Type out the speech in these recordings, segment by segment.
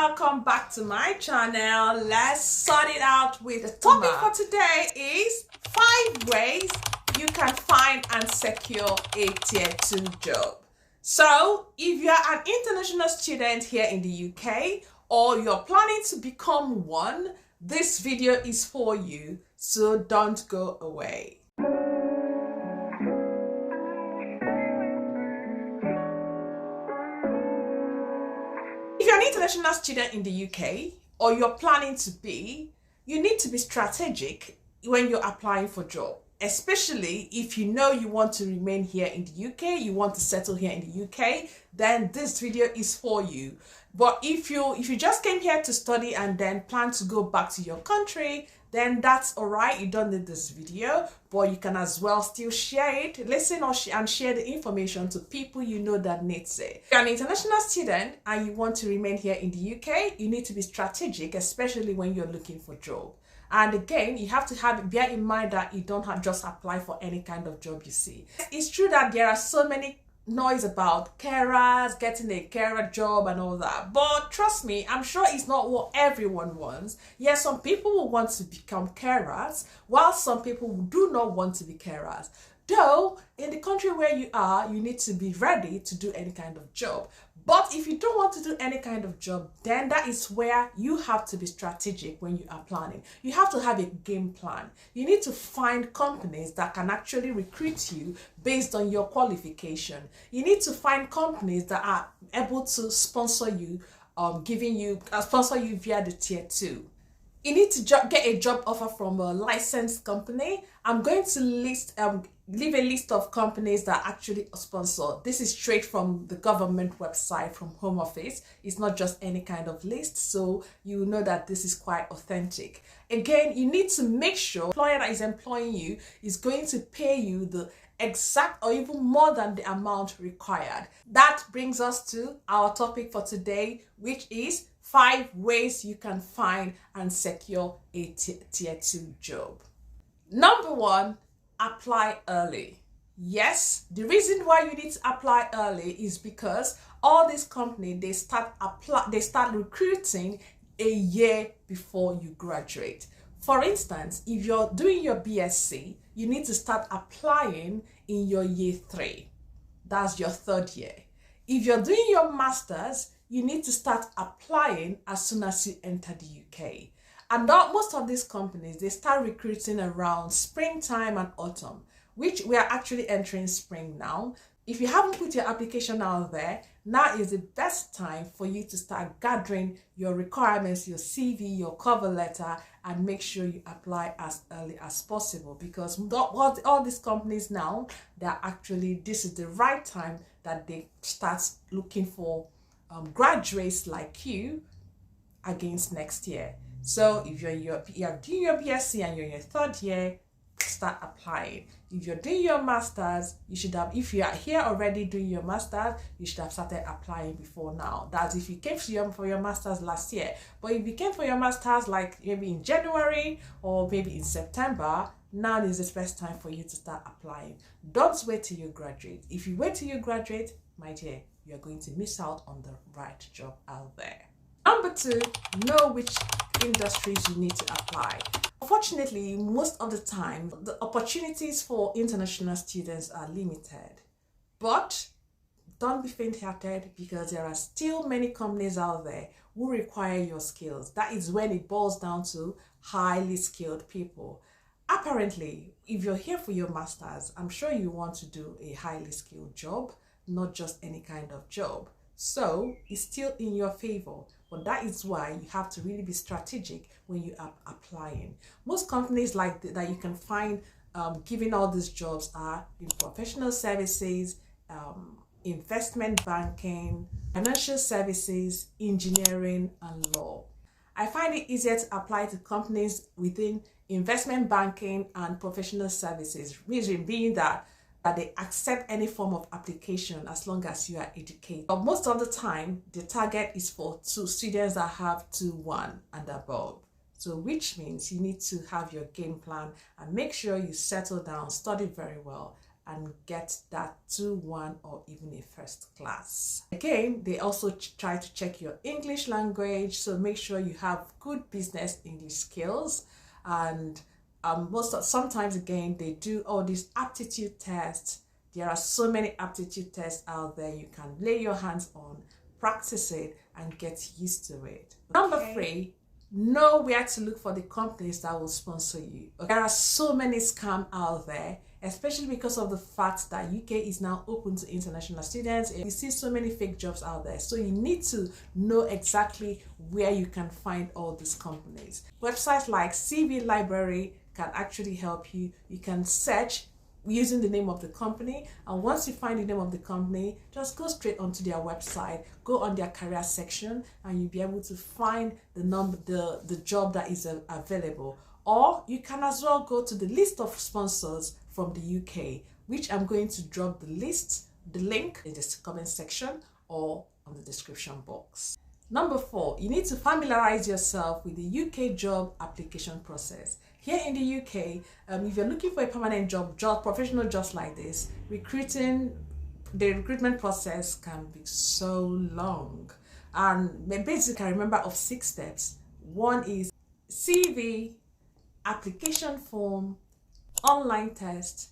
welcome back to my channel. Let's sort it out with the topic for today is 5 ways you can find and secure a tier 2 job. So if you're an international student here in the UK or you're planning to become one, this video is for you, so don't go away. If you're an international student in the UK or you're planning to be, you need to be strategic when you're applying for job, especially if you know you want to remain here in the UK, you want to settle here in the UK, then this video is for you. But if you just came here to study and then plan to go back to your country, then that's all right. You don't need this video, but you can as well still share it, listen and share the information to people you know that needs it. If you're an international student and you want to remain here in the UK, you need to be strategic, especially when you're looking for a job. And again, you have to bear in mind that you don't just apply for any kind of job you see. It's true that there are so many noise about carers, getting a carer job and all that, but trust me, I'm sure it's not what everyone wants. Yes, some people will want to become carers, while some people do not want to be carers. Though, in the country where you are, you need to be ready to do any kind of job. But if you don't want to do any kind of job, then that is where you have to be strategic when you are planning. You have to have a game plan. You need to find companies that can actually recruit you based on your qualification. You need to find companies that are able to sponsor you, sponsor you via the tier 2. You need to get a job offer from a licensed company. I'm going to leave a list of companies that actually sponsor. This is straight from the government website, from Home Office. It's not just any kind of list, so you know that this is quite authentic. Again, you need to make sure the employer that is employing you is going to pay you the exact or even more than the amount required. That brings us to our topic for today, which is 5 ways you can find and secure a tier 2 job. Number 1, apply early. Yes, the reason why you need to apply early is because all these companies, they start recruiting a year before you graduate. For instance, if you're doing your BSc, you need to start applying in your year 3. That's your 3rd year. If you're doing your masters, you need to start applying as soon as you enter the UK. And most of these companies, they start recruiting around springtime and autumn, which we are actually entering spring now. If you haven't put your application out there, now is the best time for you to start gathering your requirements, your CV, your cover letter, and make sure you apply as early as possible, because all these companies now, this is the right time that they start looking for graduates like you against next year. So if you're doing your BSc and you're in your 3rd year, start applying. If you're doing your masters, you should have, if you are here already doing your masters, you should have started applying before now. That's if you came for your masters last year. But if you came for your masters like maybe in January or maybe in September, now is the best time for you to start applying. Don't wait till you graduate. If you wait till you graduate, my dear, you're going to miss out on the right job out there. Number 2, know which industries you need to apply. Unfortunately, most of the time, the opportunities for international students are limited. But don't be faint-hearted, because there are still many companies out there who require your skills. That is when it boils down to highly skilled people. Apparently, if you're here for your masters, I'm sure you want to do a highly skilled job, not just any kind of job. So it's still in your favor, but that is why you have to really be strategic when you are applying. Most companies that you can find giving all these jobs are in professional services, investment banking, financial services, engineering, and law. I find it easier to apply to companies within investment banking and professional services, reason being that they accept any form of application as long as you are educated. But most of the time, the target is for students that have 2-1 and above. So which means you need to have your game plan and make sure you settle down, study very well, and get that 2-1 or even a first class. Again, they also try to check your English language, so make sure you have good business English skills. And sometimes again, they do all these aptitude tests. There are so many aptitude tests out there you can lay your hands on, practice it, and get used to it. Okay. Number 3, know where to look for the companies that will sponsor you. Okay. There are so many scams out there, especially because of the fact that UK is now open to international students. You see so many fake jobs out there, so you need to know exactly where you can find all these companies. Websites like CV Library can actually help you. You can search using the name of the company, and once you find the name of the company, just go straight onto their website, go on their career section, and you'll be able to find the job that is available. Or you can as well go to the list of sponsors from the UK, which I'm going to drop the link in the comment section or on the description box. Number 4, you need to familiarize yourself with the UK job application process. Here in the UK, if you're looking for a permanent job, professional jobs like this, the recruitment process can be so long. And basically, I remember of 6 steps. 1 is CV, application form, online test,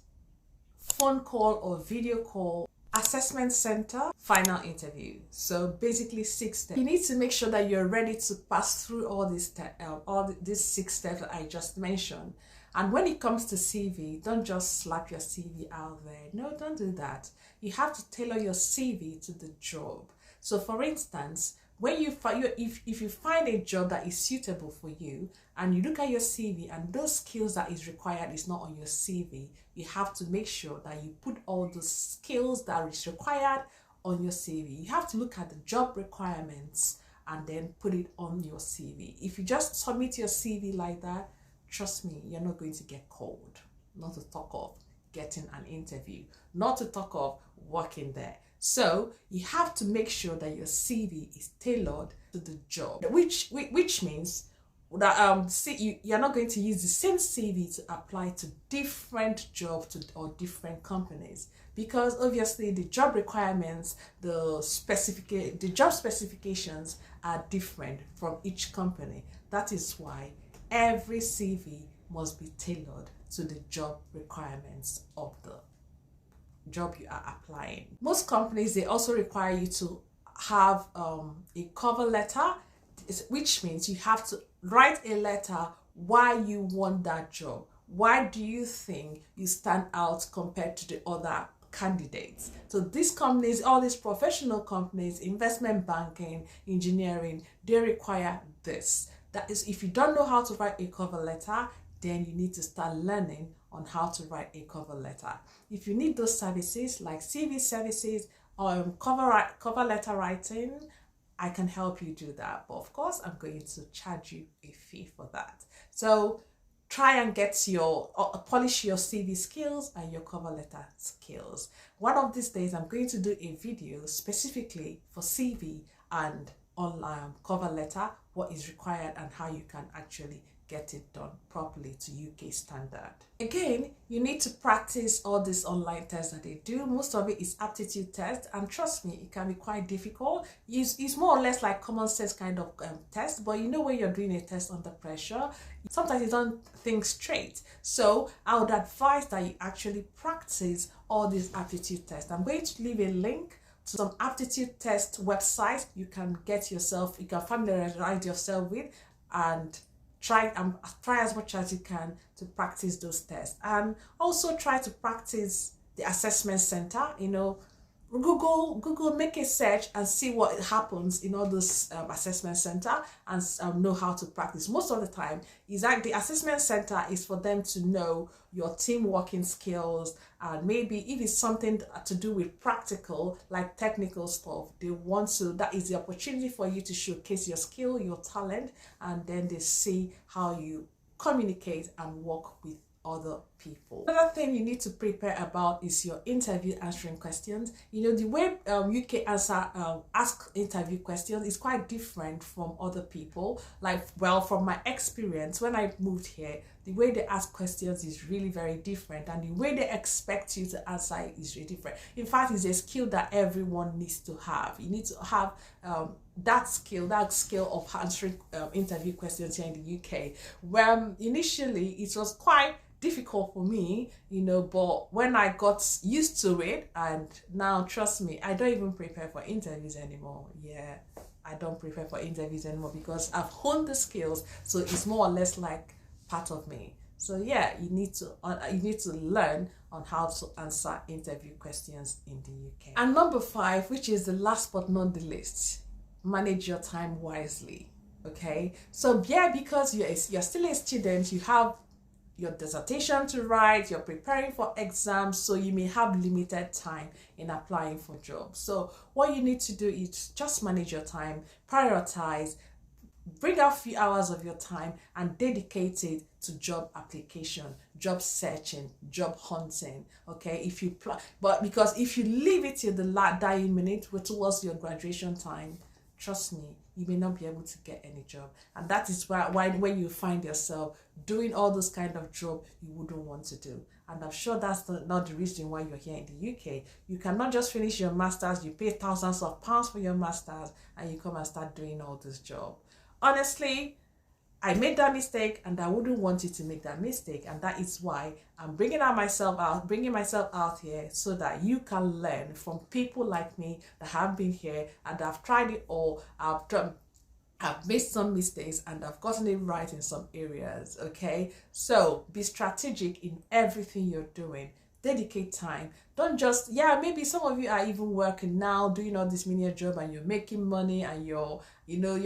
phone call or video call, assessment center, final interview. So basically 6 steps. You need to make sure that you're ready to pass through all these 6 steps that I just mentioned. And when it comes to CV, don't just slap your CV out there. No, don't do that. You have to tailor your CV to the job. So for instance, when if you find a job that is suitable for you and you look at your CV and those skills that is required is not on your CV, you have to make sure that you put all those skills that is required on your CV. You have to look at the job requirements and then put it on your CV. If you just submit your CV like that, trust me, you're not going to get called. Not to talk of getting an interview, not to talk of working there. So you have to make sure that your CV is tailored to the job, which means that you're not going to use the same CV to apply to different jobs or different companies, because obviously the job requirements, the job specifications are different from each company. That is why every CV must be tailored to the job requirements of the job you are applying. Most companies, they also require you to have a cover letter, which means you have to write a letter why you want that job. Why do you think you stand out compared to the other candidates? So these companies, all these professional companies, investment banking, engineering, they require this. That is, if you don't know how to write a cover letter, then you need to start learning on how to write a cover letter. If you need those services like CV services or cover letter writing, I can help you do that. But of course, I'm going to charge you a fee for that. So try and polish your CV skills and your cover letter skills. One of these days, I'm going to do a video specifically for CV and online cover letter, what is required and how you can actually get it done properly to UK standard. Again, you need to practice all these online tests that they do. Most of it is aptitude test, and trust me, it can be quite difficult. It's more or less like common sense kind of test, but you know when you're doing a test under pressure, sometimes you don't think straight. So I would advise that you actually practice all these aptitude tests. I'm going to leave a link to some aptitude test websites you can familiarize yourself with, and try as much as you can to practice those tests. And also try to practice the assessment center. Google, make a search and see what happens in all those assessment center, and know how to practice. Most of the time, is like the assessment center is for them to know your team working skills, and maybe if it's something to do with practical, like technical stuff, that is the opportunity for you to showcase your skill, your talent, and then they see how you communicate and work with other people. Another thing you need to prepare about is your interview answering questions. The way UK ask interview questions is quite different from other people. From my experience, when I moved here, the way they ask questions is really very different, and the way they expect you to answer is really different. In fact, it's a skill that everyone needs to have. You need to have that skill of answering interview questions here in the UK. Where initially it was quite difficult for me, but when I got used to it, and now trust me, I don't even prepare for interviews anymore. Yeah, I don't prepare for interviews anymore because I've honed the skills, so it's more or less like part of me. So yeah, you need to learn on how to answer interview questions in the UK. And number 5, which is the last but not the least, manage your time wisely. Okay, so yeah, because you're still a student, you have your dissertation to write, you're preparing for exams, so you may have limited time in applying for jobs. So what you need to do is just manage your time, prioritize, bring out a few hours of your time and dedicate it to job application, job searching, job hunting. Okay, because if you leave it till the last dying minute towards your graduation time, trust me, you may not be able to get any job. And that is why when you find yourself doing all those kind of job you wouldn't want to do. And I'm sure that's not the reason why you're here in the UK. You cannot just finish your master's, you pay thousands of pounds for your master's, and you come and start doing all this job. Honestly, I made that mistake, and I wouldn't want you to make that mistake, and that is why I'm bringing myself out here, so that you can learn from people like me that have been here and have tried it all. I've made some mistakes and I've gotten it right in some areas. Okay, so be strategic in everything you're doing. Dedicate time. Don't just, maybe some of you are even working now, doing all this menial job, and you're making money, and you're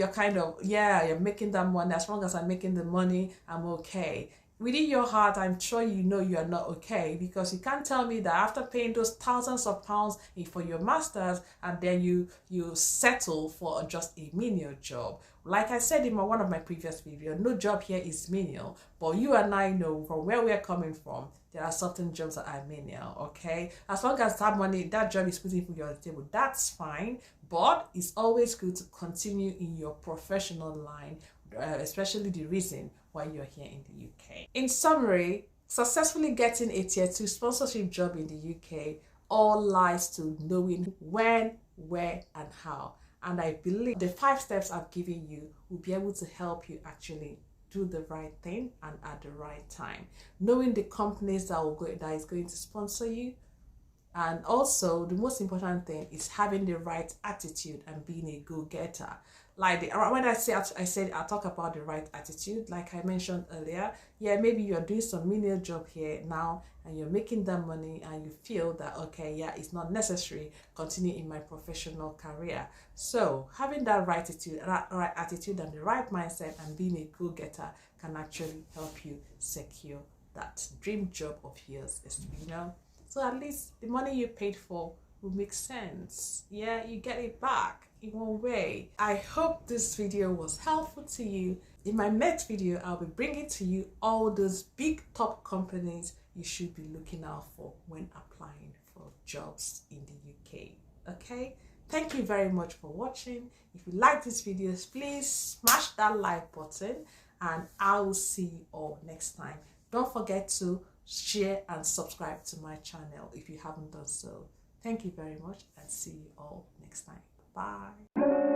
kind of, you're making that money. As long as I'm making the money, I'm okay. Within your heart, I'm sure you are not okay, because you can't tell me that after paying those thousands of pounds for your masters, and then you settle for just a menial job. Like I said in one of my previous videos, no job here is menial, but you and I know from where we're coming from, there are certain jobs that are menial. Okay, as long as that job is putting food on the table, that's fine. But it's always good to continue in your professional line, especially the reason why you're here in the UK. In summary, successfully getting a Tier 2 sponsorship job in the UK all lies to knowing when, where, and how. And I believe the 5 steps I've given you will be able to help you actually do the right thing and at the right time. Knowing the companies that is going to sponsor you, and also the most important thing is having the right attitude and being a go-getter. Like when I talk about the right attitude, like I mentioned earlier, maybe you're doing some menial job here now and you're making that money, and you feel that, it's not necessary continue in my professional career. So having that right attitude and the right mindset and being a go-getter can actually help you secure that dream job of yours, So at least the money you paid for will make sense. Yeah, you get it back in one way. I hope this video was helpful to you. In my next video, I'll be bringing to you all those big top companies you should be looking out for when applying for jobs in the UK. Okay? Thank you very much for watching. If you like these videos, please smash that like button, and I will see you all next time. Don't forget to share and subscribe to my channel if you haven't done so. Thank you very much, and see you all next time. Bye.